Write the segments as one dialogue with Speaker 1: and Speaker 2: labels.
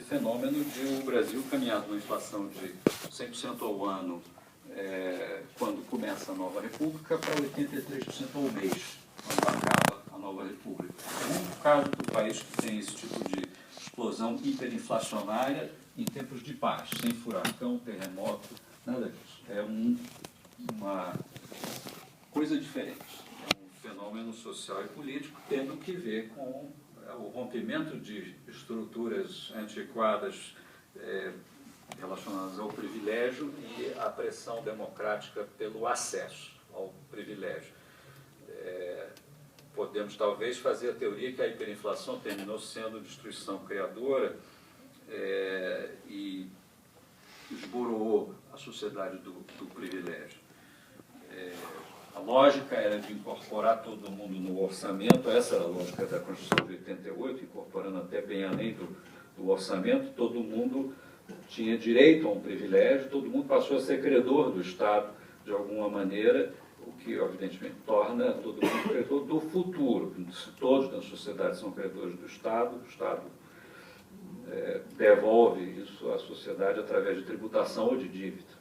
Speaker 1: fenômeno de o Brasil caminhar de uma inflação de 100% ao ano quando começa a nova república para 83% ao mês, quando acaba a nova república. É o único caso do país que tem esse tipo de explosão hiperinflacionária em tempos de paz, sem furacão, terremoto, nada disso. É uma coisa diferente. É um fenômeno social e político tendo que ver com o rompimento de estruturas antiquadas relacionadas ao privilégio e a pressão democrática pelo acesso ao privilégio. Podemos talvez fazer a teoria que a hiperinflação terminou sendo destruição criadora e esboroou a sociedade do privilégio. A lógica era de incorporar todo mundo no orçamento, essa era a lógica da Constituição de 88, incorporando até bem além do orçamento, todo mundo tinha direito a um privilégio, todo mundo passou a ser credor do Estado de alguma maneira, o que evidentemente torna todo mundo credor do futuro. Se todos na sociedade são credores do Estado, o Estado devolve isso à sociedade através de tributação ou de dívida,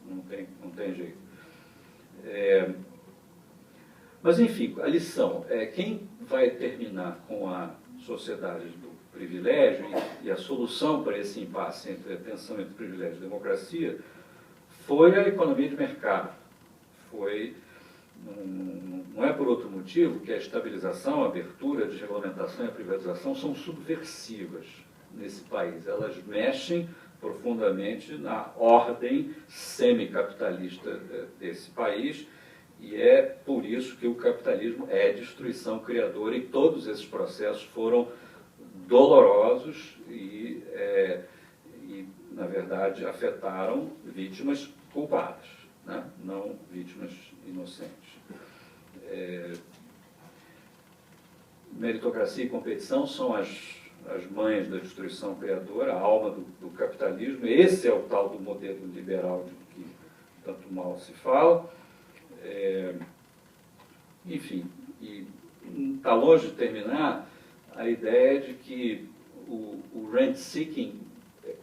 Speaker 1: não tem jeito. Mas, enfim, a lição é quem vai terminar com a sociedade do privilégio e a solução para esse impasse entre a tensão entre privilégio e democracia foi a economia de mercado. Não é por outro motivo que a estabilização, a abertura, a desregulamentação e a privatização são subversivas nesse país. Elas mexem profundamente na ordem semicapitalista desse país. E é por isso que o capitalismo é destruição criadora e todos esses processos foram dolorosos e na verdade, afetaram vítimas culpadas, né? Não vítimas inocentes. Meritocracia e competição são as mães da destruição criadora, a alma do capitalismo. Esse é o tal do modelo liberal de que tanto mal se fala. Enfim, e está longe de terminar a ideia de que o rent-seeking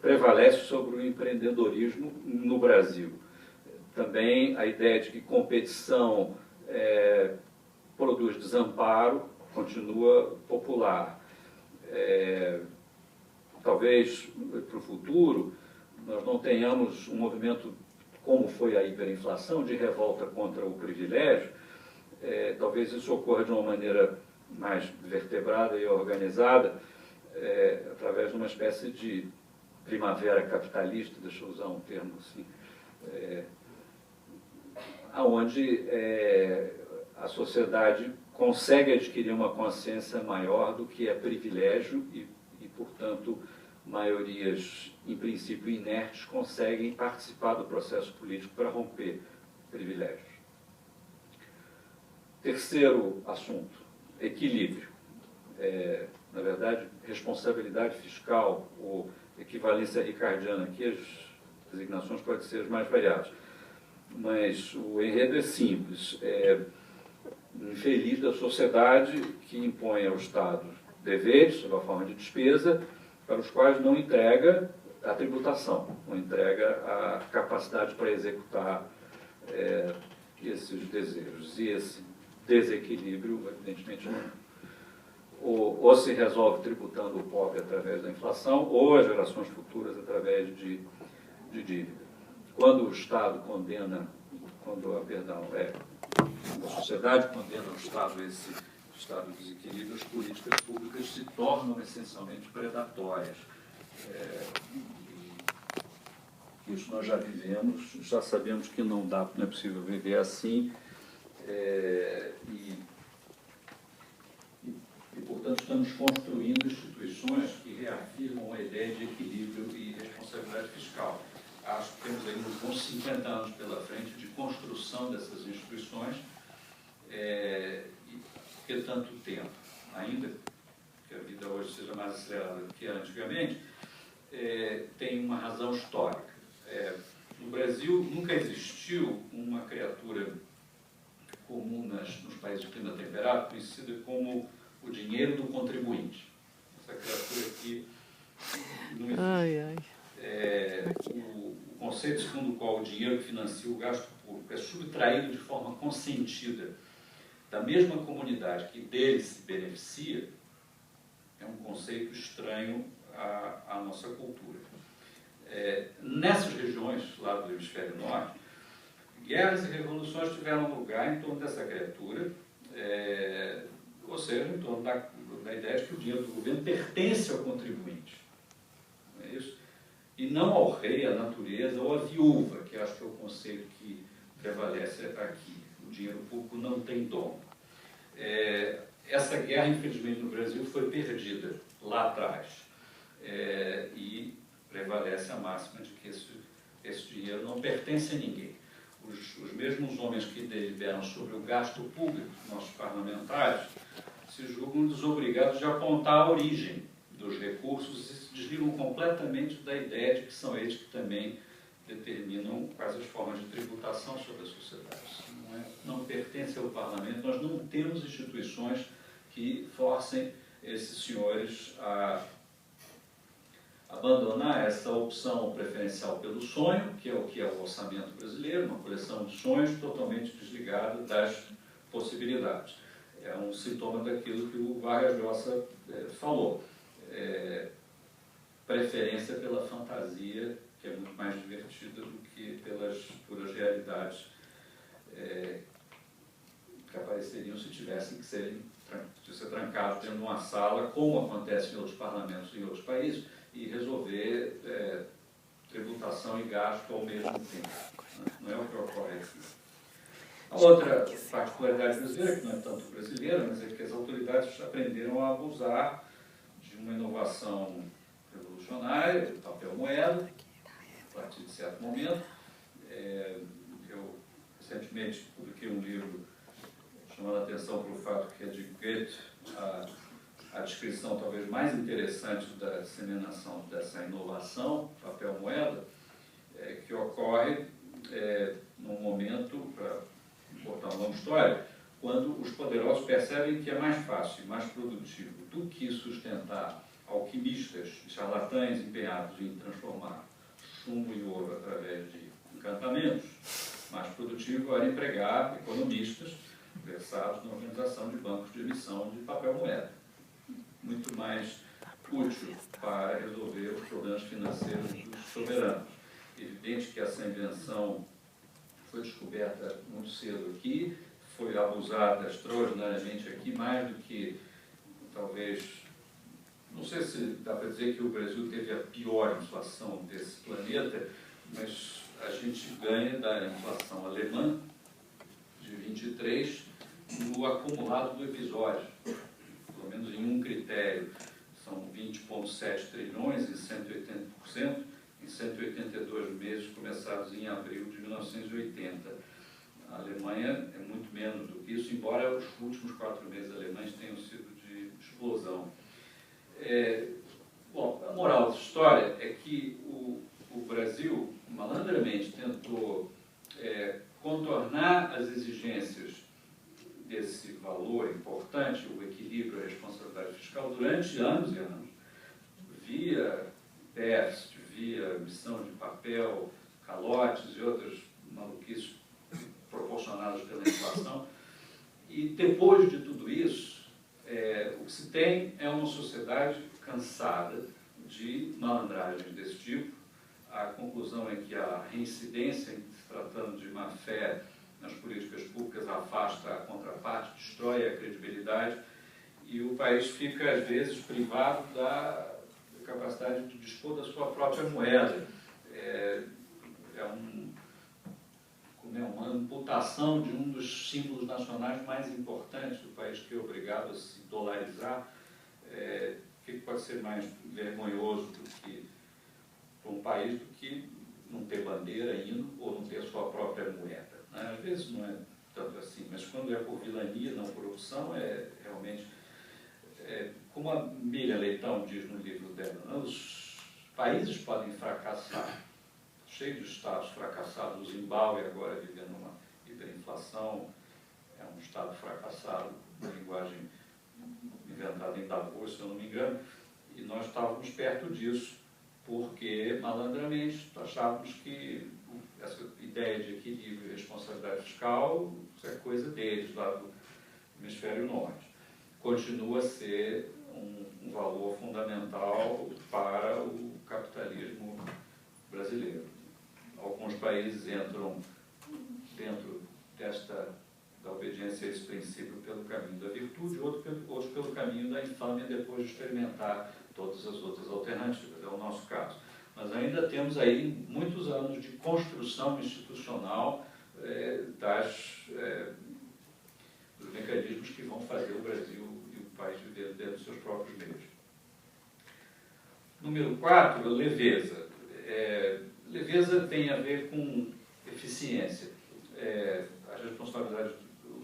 Speaker 1: prevalece sobre o empreendedorismo no Brasil. Também a ideia de que competição produz desamparo continua popular. Talvez para o futuro nós não tenhamos um movimento como foi a hiperinflação, de revolta contra o privilégio. Talvez isso ocorra de uma maneira mais vertebrada e organizada, através de uma espécie de primavera capitalista, deixa eu usar um termo assim, onde a sociedade consegue adquirir uma consciência maior do que é privilégio e portanto, maiorias, em princípio, inertes, conseguem participar do processo político para romper privilégios. Terceiro assunto, equilíbrio. Na verdade, responsabilidade fiscal ou equivalência ricardiana, aqui as designações podem ser as mais variadas. Mas o enredo é simples. Infeliz da sociedade que impõe ao Estado deveres, sob a forma de despesa, para os quais não entrega a tributação, não entrega a capacidade para executar esses desejos. E esse desequilíbrio, evidentemente, ou se resolve tributando o pobre através da inflação, ou as gerações futuras através de dívida. Quando o Estado condena, a sociedade condena o Estado a esse estado de desequilíbrio, as políticas públicas se tornam essencialmente predatórias. Isso nós já vivemos, já sabemos que não é possível viver assim, e, portanto, estamos construindo instituições que reafirmam a ideia de equilíbrio e responsabilidade fiscal. Acho que temos aí uns bons 50 anos pela frente de construção dessas instituições, que tanto tempo, ainda que a vida hoje seja mais acelerada do que antigamente, tem uma razão histórica. No Brasil nunca existiu uma criatura comum nos países de clima temperado, conhecida como o dinheiro do contribuinte. Essa criatura aqui não existe. conceito segundo o qual o dinheiro que financia o gasto público é subtraído de forma consentida da mesma comunidade que dele se beneficia, é um conceito estranho à nossa cultura. Nessas regiões, lá do hemisfério norte, guerras e revoluções tiveram lugar em torno dessa criatura, ou seja, em torno da ideia de que o dinheiro do governo pertence ao contribuinte. Não é isso? E não ao rei, à natureza ou à viúva, que acho que é o conceito que prevalece aqui. O dinheiro público não tem dono. Essa guerra, infelizmente, no Brasil foi perdida lá atrás. E prevalece a máxima de que esse dinheiro não pertence a ninguém. Os mesmos homens que deliberam sobre o gasto público, nossos parlamentares, se julgam desobrigados de apontar a origem dos recursos e se desligam completamente da ideia de que são eles que também determinam quais as formas de tributação sobre a sociedade. Não pertence ao parlamento, nós não temos instituições que forcem esses senhores a abandonar essa opção preferencial pelo sonho, que é o orçamento brasileiro, uma coleção de sonhos totalmente desligada das possibilidades. É um sintoma daquilo que o Vargas Llosa falou. Preferência pela fantasia, que é muito mais divertida do que pelas puras realidades que apareceriam se tivessem que ser trancados dentro de uma sala, como acontece em outros parlamentos em outros países, e resolver tributação e gasto ao mesmo tempo. Não é o que ocorre aqui. A outra particularidade brasileira, que não é tanto brasileira, mas é que as autoridades aprenderam a abusar de uma inovação revolucionária, do papel moeda, a partir de certo momento. Eu recentemente publiquei um livro chamando a atenção para o fato que é de Goethe a descrição talvez mais interessante da disseminação dessa inovação, papel moeda, que ocorre num momento, para botar uma longa história, quando os poderosos percebem que é mais fácil e mais produtivo do que sustentar alquimistas e charlatães empenhados em transformar chumbo em ouro através de encantamentos, mais produtivo era empregar economistas versados na organização de bancos de emissão de papel moeda. Muito mais útil para resolver os problemas financeiros dos soberanos. É evidente que essa invenção foi descoberta muito cedo aqui, foi abusada extraordinariamente aqui, mais do que, talvez, não sei se dá para dizer que o Brasil teve a pior inflação desse planeta, mas a gente ganha da inflação alemã de 23 no acumulado do episódio, pelo menos em um critério. São 20,7 trilhões em 180%, em 182 meses começados em abril de 1980. A Alemanha é muito menos do que isso, embora os últimos 4 meses alemães tenham sido de explosão. Bom, a moral da história é que o Brasil, malandramente, tentou contornar as exigências desse valor importante, o equilíbrio e a responsabilidade fiscal, durante anos e anos, via déficit, via emissão de papel, calotes e outras maluquices proporcionadas pela inflação. E depois de tudo isso, o que se tem é uma sociedade cansada de malandragens desse tipo. A conclusão é que a reincidência, se tratando de má fé nas políticas públicas, afasta a contraparte, destrói a credibilidade, e o país fica, às vezes, privado da capacidade de dispor da sua própria moeda. Uma amputação de um dos símbolos nacionais mais importantes do país, que é obrigado a se dolarizar. O que pode ser mais vergonhoso do que para um país do que não ter bandeira, hino, ou não ter a sua própria moeda? Às vezes não é tanto assim, mas quando é por vilania, não por opção, realmente... como a Miriam Leitão diz no livro dela, os países podem fracassar, cheio de estados fracassados. O Zimbábue agora vivendo uma hiperinflação, é um estado fracassado, uma linguagem inventada em Davos, se eu não me engano, e nós estávamos perto disso porque, malandramente, achávamos que essa ideia de equilíbrio e responsabilidade fiscal é coisa deles, lá do hemisfério norte. Continua a ser um valor fundamental para o capitalismo brasileiro. Alguns países entram dentro da obediência a esse princípio pelo caminho da virtude, outros pelo caminho da infâmia, depois de experimentar todas as outras alternativas. É o nosso caso. Mas ainda temos aí muitos anos de construção institucional dos mecanismos que vão fazer o Brasil e o país viver dentro dos seus próprios meios. Número 4, leveza. Leveza tem a ver com eficiência. As responsabilidades,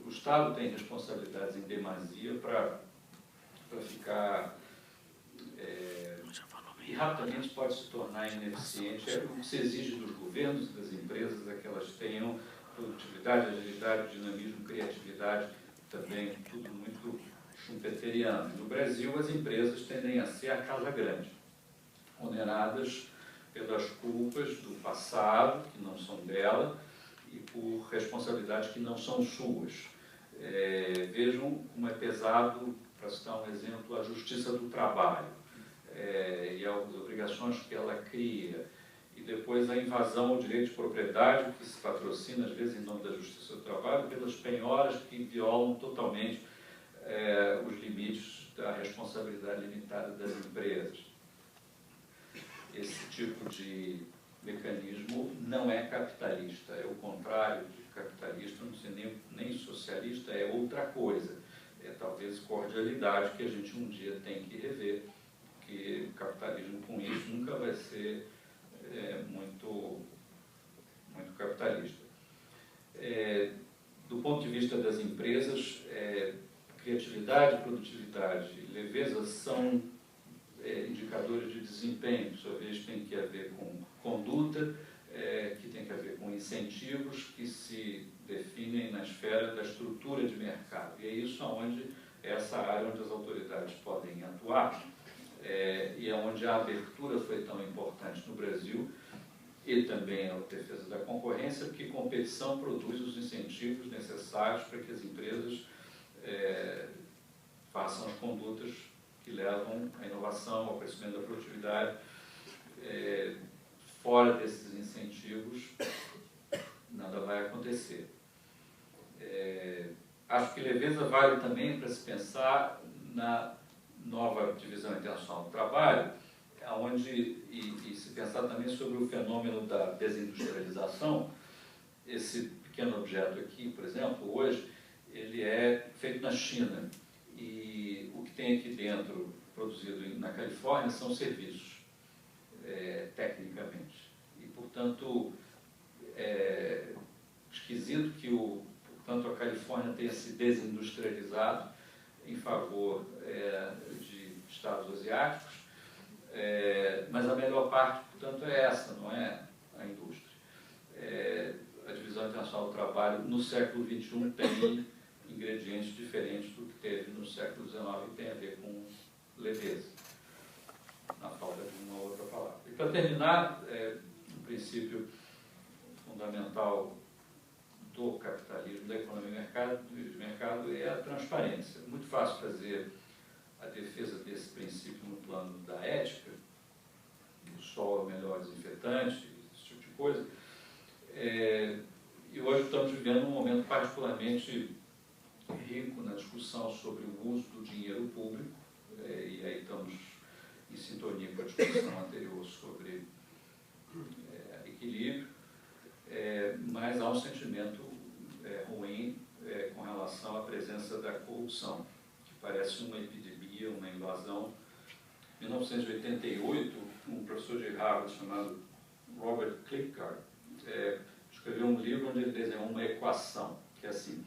Speaker 1: o Estado tem responsabilidades em demasia para ficar e rapidamente pode se tornar ineficiente. É o que se exige dos governos e das empresas, é que elas tenham produtividade, agilidade, dinamismo, criatividade, também tudo muito schumpeteriano. No Brasil, as empresas tendem a ser a casa grande, oneradas pelas culpas do passado, que não são dela, e por responsabilidades que não são suas. Vejam como é pesado, para citar um exemplo, a justiça do trabalho e as obrigações que ela cria, e depois a invasão ao direito de propriedade, que se patrocina, às vezes, em nome da justiça do trabalho, pelas penhoras que violam totalmente os limites da responsabilidade limitada das empresas. Esse tipo de mecanismo não é capitalista, é o contrário de capitalista, não sei nem socialista, é outra coisa. É talvez cordialidade que a gente um dia tem que rever, porque o capitalismo com isso nunca vai ser muito capitalista. Do ponto de vista das empresas, criatividade, produtividade e leveza são indicadores de desempenho, por sua vez tem que haver com conduta, que tem que haver com incentivos que se definem na esfera da estrutura de mercado. E é isso essa área onde as autoridades podem atuar, e é onde a abertura foi tão importante no Brasil, e também a defesa da concorrência, porque competição produz os incentivos necessários para que as empresas façam as condutas que levam à inovação, ao crescimento da produtividade. Fora desses incentivos, nada vai acontecer. Acho que leveza vale também para se pensar na nova divisão internacional do trabalho, e se pensar também sobre o fenômeno da desindustrialização. Esse pequeno objeto aqui, por exemplo, hoje, ele é feito na China, e o que tem aqui dentro, produzido na Califórnia, são serviços, tecnicamente. E, portanto, é esquisito que portanto, a Califórnia tenha se desindustrializado em favor de estados asiáticos, mas a melhor parte, portanto, é essa, não é a indústria. A divisão internacional do trabalho no século XXI tem ingredientes diferentes do que teve no século XIX e tem a ver com leveza, na falta de uma outra palavra. E para terminar, um princípio fundamental do capitalismo, da economia de mercado é a transparência. É muito fácil fazer a defesa desse princípio no plano da ética, o sol é o melhor desinfetante, esse tipo de coisa. E hoje estamos vivendo um momento particularmente rico na discussão sobre o uso do dinheiro público, e aí estamos em sintonia com a discussão anterior sobre equilíbrio, mas há um sentimento ruim com relação à presença da corrupção, que parece uma epidemia, uma invasão. Em 1988, um professor de Harvard chamado Robert Klickar escreveu um livro onde ele desenhou uma equação, que é assim: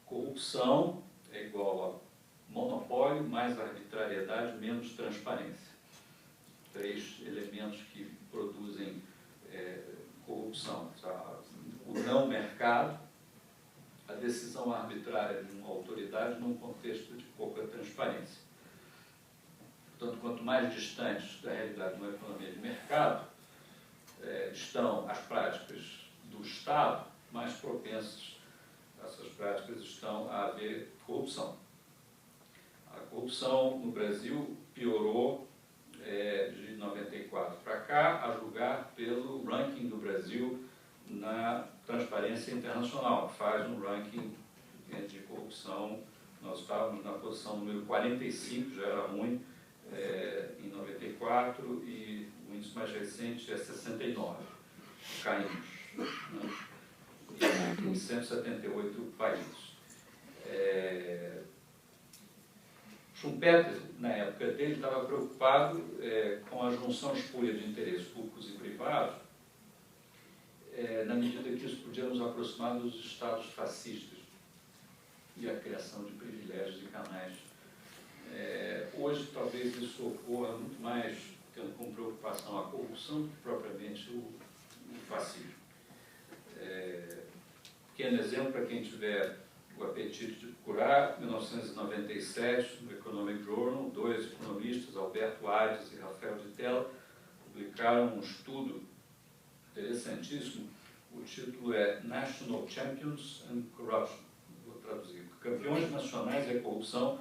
Speaker 1: corrupção é igual a monopólio mais arbitrariedade menos transparência. 3 elementos que produzem corrupção: o não mercado, a decisão arbitrária de uma autoridade num contexto de pouca transparência. Portanto, quanto mais distantes da realidade de uma economia de mercado, estão as práticas do Estado, mais propensas essas práticas estão a haver corrupção. A corrupção no Brasil piorou de 94 para cá, a julgar pelo ranking do Brasil na Transparência Internacional, que faz um ranking de corrupção. Nós estávamos na posição número 45, já era ruim, em 94, e o índice mais recente é 69. Caímos, né? Em 178 países. Schumpeter, na época dele, estava preocupado com a junção espúria de interesses públicos e privados, na medida que isso podia nos aproximar dos estados fascistas e a criação de privilégios e canais. Hoje, talvez isso ocorra muito mais tendo como preocupação a corrupção do que propriamente o fascismo. Pequeno exemplo para quem tiver o apetite de procurar, 1997, no Economic Journal, 2 economistas, Alberto Aires e Rafael de Tella, publicaram um estudo interessantíssimo. O título é National Champions and Corruption. Vou traduzir. Campeões nacionais e a corrupção,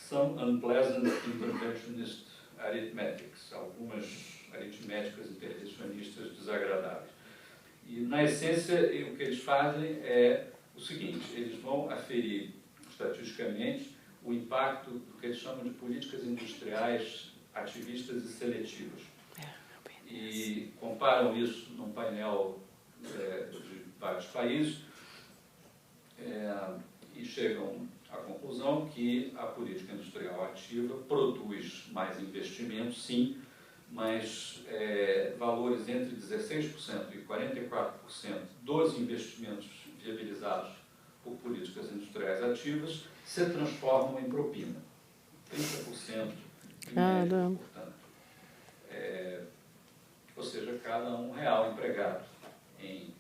Speaker 1: some unpleasant interventionist arithmetics, algumas aritméticas intervencionistas desagradáveis. E, na essência, o que eles fazem é o seguinte: eles vão aferir, estatisticamente, o impacto do que eles chamam de políticas industriais ativistas e seletivas. E comparam isso num painel de vários países e chegam à conclusão que a política industrial ativa produz mais investimentos, sim, mas valores entre 16% e 44% dos investimentos viabilizados por políticas industriais ativas se transformam em propina. 30% em média, portanto. Ou seja, cada R$1 empregado em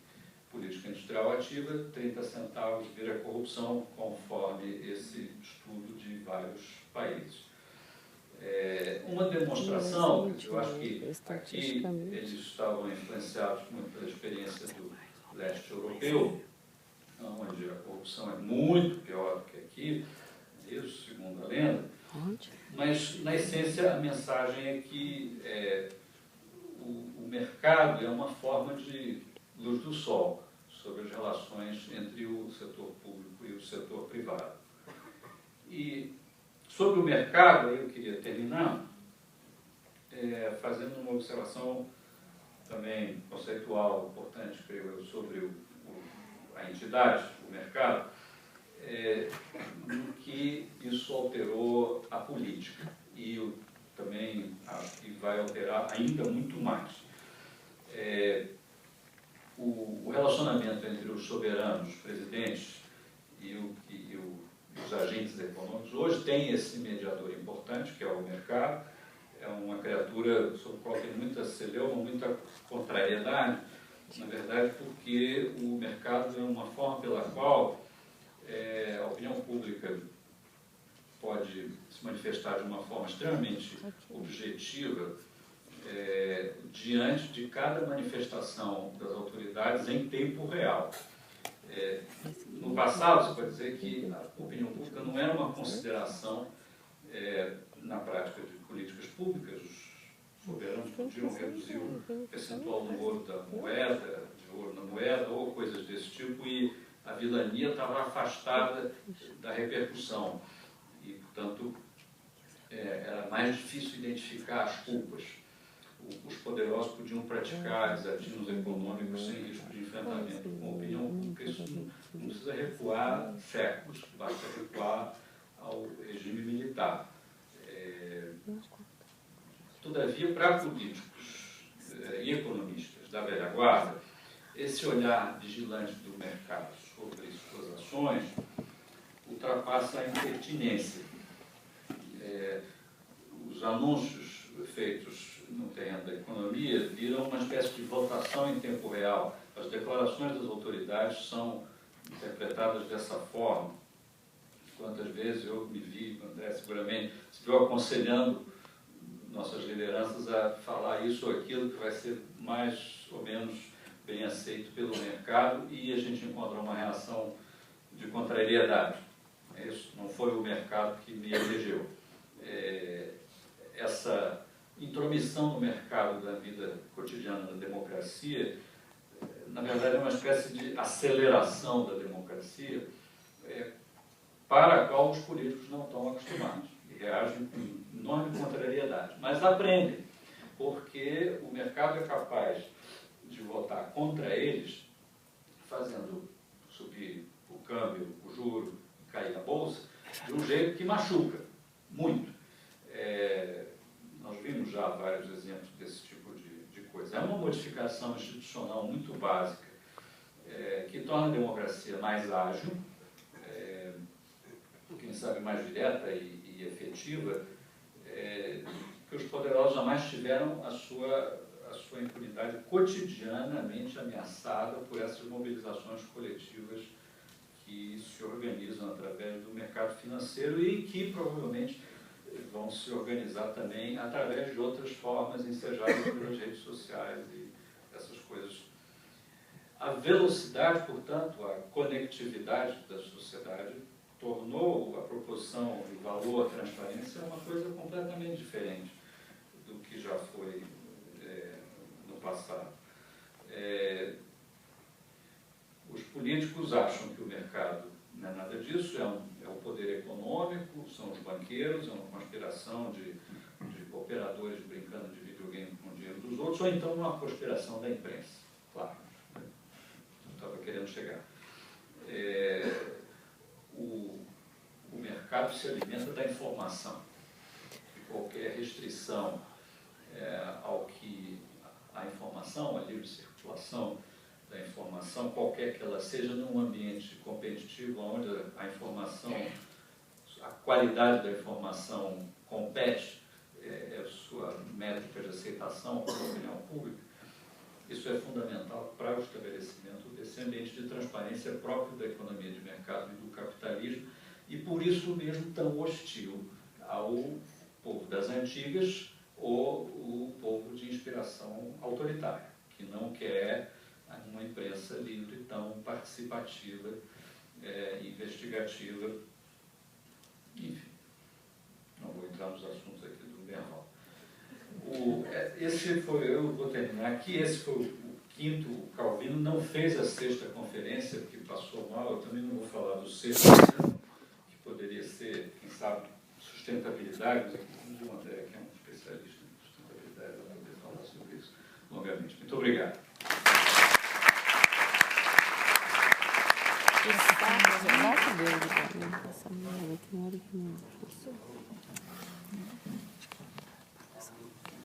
Speaker 1: política industrial ativa, 30 centavos vira corrupção, conforme esse estudo de vários países. Uma demonstração, eu acho que aqui eles estavam influenciados muito pela experiência do leste europeu, onde a corrupção é muito pior do que aqui, isso segundo a lenda, mas na essência a mensagem é que o mercado é uma forma de luz do sol sobre as relações entre o setor público e o setor privado. E sobre o mercado, eu queria terminar fazendo uma observação também conceitual importante, creio eu, sobre a entidade, o mercado, no que isso alterou a política. E eu também acho que vai alterar ainda muito mais. O relacionamento entre os soberanos, os presidentes e os agentes econômicos hoje tem esse mediador importante, que é o mercado. É uma criatura sobre a qual tem muita celeuma, muita contrariedade, na verdade, porque o mercado é uma forma pela qual a opinião pública pode se manifestar de uma forma extremamente objetiva diante de cada manifestação das autoridades em tempo real. No passado, você pode dizer que a opinião pública não era uma consideração na prática de políticas públicas. Os soberanos podiam reduzir o percentual do ouro da moeda, de ouro na moeda, ou coisas desse tipo, e a vilania estava afastada da repercussão. E, portanto, era mais difícil identificar as culpas. Os poderosos podiam praticar desatinos econômicos sem risco de enfrentamento com a opinião pública. Isso não precisa recuar séculos, basta recuar ao regime militar. Todavia, para políticos e economistas da velha guarda, esse olhar vigilante do mercado sobre suas ações ultrapassa a impertinência. Os anúncios feitos no terreno da economia viram uma espécie de votação em tempo real. As declarações das autoridades são interpretadas dessa forma. Quantas vezes eu me vi, André seguramente, se viu aconselhando nossas lideranças a falar isso ou aquilo que vai ser mais ou menos bem aceito pelo mercado e a gente encontra uma reação de contrariedade. Isso não foi o mercado que me elegeu. Essa intromissão no mercado da vida cotidiana da democracia, na verdade, é uma espécie de aceleração da democracia para a qual os políticos não estão acostumados e reagem com enorme contrariedade. Mas aprendem, porque o mercado é capaz de votar contra eles, fazendo subir o câmbio, o juro, cair a bolsa, de um jeito que machuca muito. Nós vimos já vários exemplos desse tipo de coisa. É uma modificação institucional muito básica, que torna a democracia mais ágil, quem sabe mais direta e efetiva, que os poderosos jamais tiveram a sua impunidade cotidianamente ameaçada por essas mobilizações coletivas que se organizam através do mercado financeiro e que provavelmente vão se organizar também através de outras formas ensejadas pelas redes sociais e essas coisas. A velocidade, portanto, a conectividade da sociedade tornou a proporção de valor à transparência uma coisa completamente diferente do que já foi no passado. Os políticos acham que o mercado não é nada disso, é o poder econômico, são os banqueiros, é uma conspiração de operadores brincando de videogame com o dinheiro dos outros, ou então uma conspiração da imprensa, claro. Eu estava querendo chegar. O mercado se alimenta da informação. E qualquer restrição ao que a informação, a livre circulação da informação, qualquer que ela seja, num ambiente competitivo, onde a informação, a qualidade da informação compete, a sua métrica de aceitação pela opinião pública, isso é fundamental para o estabelecimento desse ambiente de transparência próprio da economia de mercado e do capitalismo, e por isso mesmo tão hostil ao povo das antigas ou o povo de inspiração autoritária, que não quer uma imprensa livre, tão participativa, investigativa, enfim. Não vou entrar nos assuntos aqui do Bernal. Eu vou terminar aqui, esse foi o quinto. O Calvino não fez a sexta conferência, porque passou mal. Eu também não vou falar do sexto, que poderia ser, quem sabe, sustentabilidade, mas aqui temos o André, que é um especialista em sustentabilidade, vai poder falar sobre isso longamente. Muito obrigado.
Speaker 2: Esse tá, mas eu não dele, essa mulher aqui na hora que não.